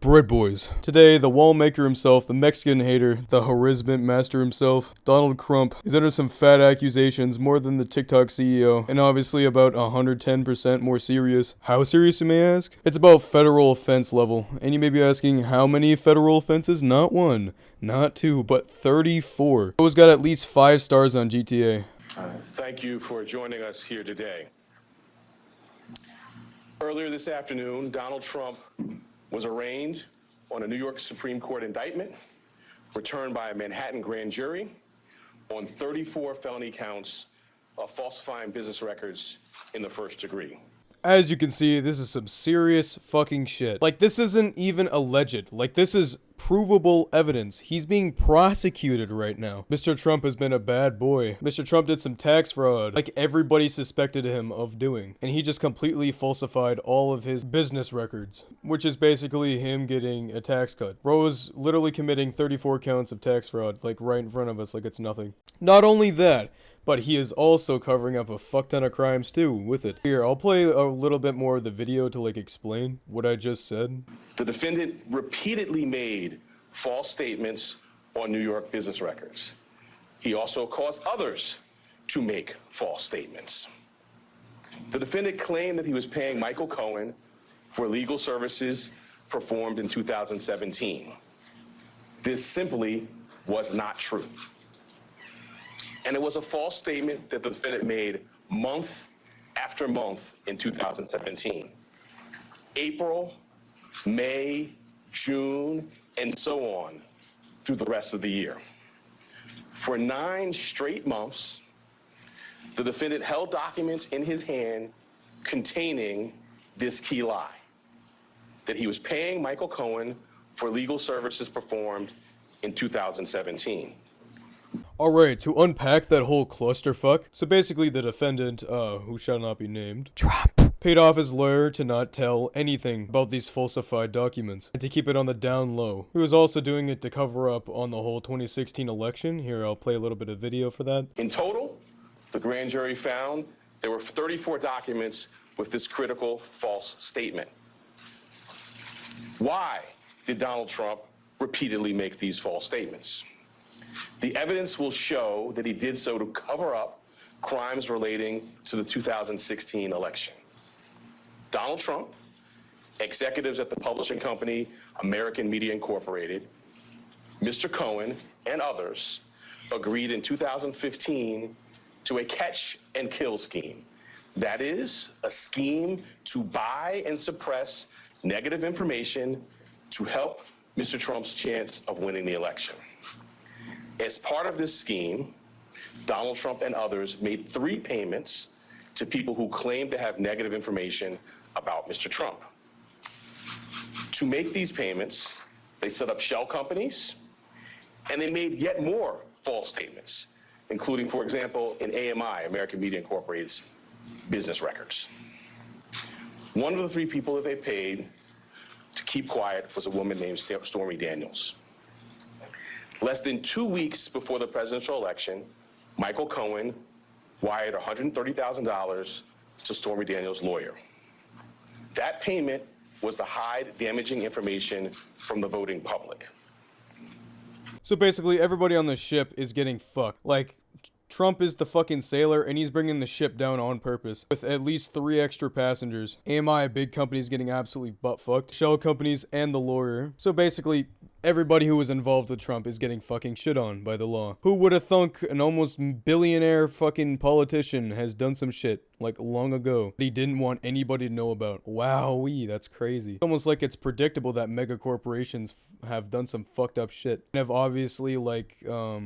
Bread Boys. Today, the wall maker himself, the Mexican hater, the harassment master himself, Donald Trump, is under some fat accusations, more than the TikTok CEO, and obviously about 110% more serious. How serious, you may ask? It's about federal offense level, and you may be asking how many federal offenses? Not one, not two, but 34. Who's got at least 5 stars on GTA? Thank you for joining us here today. Earlier this afternoon, Donald Trump was arraigned on a New York Supreme Court indictment returned by a Manhattan grand jury on 34 felony counts of falsifying business records in the first degree. As you can see, this is some serious fucking shit. Like, this isn't even alleged. Like, this is provable evidence. He's being prosecuted right now. Mr. Trump has been a bad boy. Mr. Trump did some tax fraud, like everybody suspected him of doing. And he just completely falsified all of his business records, which is basically him getting a tax cut. Bro is literally committing 34 counts of tax fraud, like right in front of us, like it's nothing. Not only that, but he is also covering up a fuck ton of crimes too with it. Here, I'll play a little bit more of the video to like explain what I just said. The defendant repeatedly made false statements on New York business records. He also caused others to make false statements. The defendant claimed that he was paying Michael Cohen for legal services performed in 2017. This simply was not true. And it was a false statement that the defendant made month after month in 2017. April, May, June, and so on through the rest of the year. For 9 straight months, the defendant held documents in his hand containing this key lie, that he was paying Michael Cohen for legal services performed in 2017. Alright, to unpack that whole clusterfuck, so basically the defendant, who shall not be named, Trump, paid off his lawyer to not tell anything about these falsified documents, and to keep it on the down low. He was also doing it to cover up on the whole 2016 election. Here, I'll play a little bit of video for that. In total, the grand jury found there were 34 documents with this critical false statement. Why did Donald Trump repeatedly make these false statements? The evidence will show that he did so to cover up crimes relating to the 2016 election. Donald Trump, executives at the publishing company American Media Incorporated, Mr. Cohen, and others agreed in 2015 to a catch and kill scheme. That is, a scheme to buy and suppress negative information to help Mr. Trump's chance of winning the election. As part of this scheme, Donald Trump and others made 3 payments to people who claimed to have negative information about Mr. Trump. To make these payments, they set up shell companies, and they made yet more false statements, including, for example, in AMI, American Media Incorporated's business records. One of the 3 people that they paid to keep quiet was a woman named Stormy Daniels. Less than 2 weeks before the presidential election, Michael Cohen wired $130,000 to Stormy Daniels' lawyer. That payment was to hide damaging information from the voting public. So basically, everybody on the ship is getting fucked. Like, Trump is the fucking sailor, and he's bringing the ship down on purpose, with at least 3 extra passengers. AMI, a big company, is getting absolutely butt-fucked. Shell companies and the lawyer. So basically, everybody who was involved with Trump is getting fucking shit on by the law. Who would have thunk an almost billionaire fucking politician has done some shit, like, long ago, that he didn't want anybody to know about? Wowee, that's crazy. It's almost like it's predictable that mega corporations have done some fucked up shit, and have obviously, like,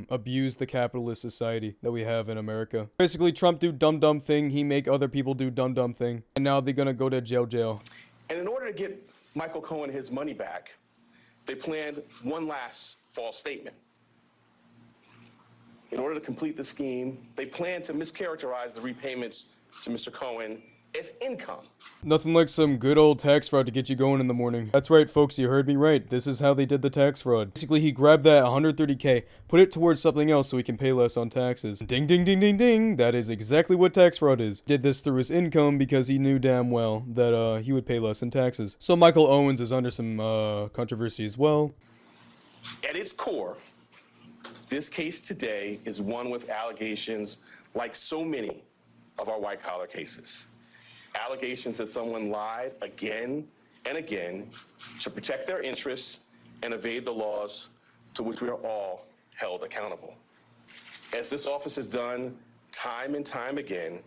abused the capitalist society that we have in America. Basically, Trump do dumb thing, he make other people do dumb thing, and now they're gonna go to jail. And in order to get Michael Cohen his money back, they planned one last false statement. In order to complete the scheme, they planned to mischaracterize the repayments to Mr. Cohen as income. Nothing like some good old tax fraud to get you going in the morning. That's right, folks, you heard me right. This is how they did the tax fraud. Basically, he grabbed that 130K, put it towards something else so he can pay less on taxes. Ding, ding, ding, ding, ding. That is exactly what tax fraud is. Did this through his income because he knew damn well that he would pay less in taxes. So Michael Owens is under some controversy as well. At its core, this case today is one with allegations like so many of our white-collar cases. Allegations that someone lied again and again to protect their interests and evade the laws to which we are all held accountable. As this office has done time and time again,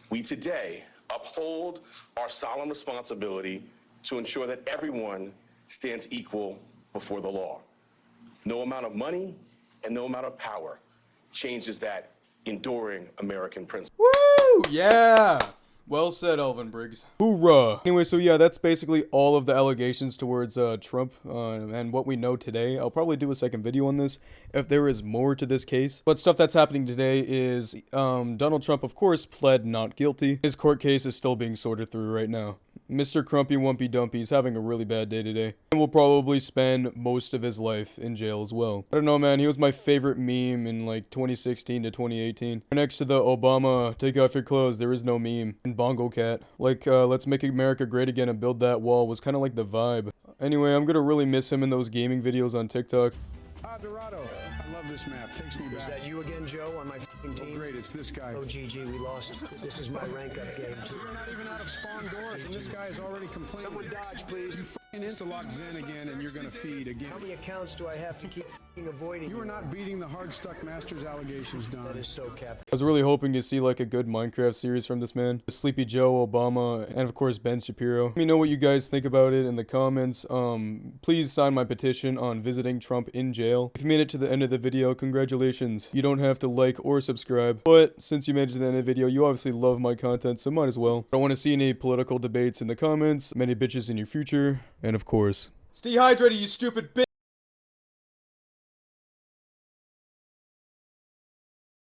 we today uphold our solemn responsibility to ensure that everyone stands equal before the law. No amount of money and no amount of power changes that enduring American principle. Woo! Yeah! Well said, Elvin Briggs. Hoorah! Anyway, so yeah, that's basically all of the allegations towards Trump and what we know today. I'll probably do a second video on this if there is more to this case. But stuff that's happening today is Donald Trump, of course, pled not guilty. His court case is still being sorted through right now. Mr. Crumpy Wumpy Dumpy is having a really bad day today and will probably spend most of his life in jail as well. I don't know, man. He was my favorite meme in like 2016 to 2018. Next to the Obama, take off your clothes, there is no meme. And Bongo Cat. Like, let's make America great again and build that wall was kind of like the vibe. Anyway, I'm gonna really miss him in those gaming videos on TikTok. Dorado. I love this map. Takes me back. Is that you again, Joe, on my f***ing team? Oh, great, it's this guy. Oh, GG, we lost. This is my rank-up game, too. We're not even out of spawn doors, and this guy is already complaining. Someone dodge, please. You insta-lock Zen again, and you're gonna feed again. How many accounts do I have to keep f***ing avoiding? You are not beating the hard-stuck Masters allegations, Don. That is so cap. I was really hoping to see like a good Minecraft series from this man. Sleepy Joe, Obama, and of course Ben Shapiro. Let me know what you guys think about it in the comments. Please sign my petition on visiting Trump in jail. If you made it to the end of the video, congratulations. You don't have to like or subscribe, but since you made it to the end of the video, you obviously love my content, so might as well. I don't want to see any political debates in the comments, many bitches in your future, and of course, stay hydrated, you stupid bitch!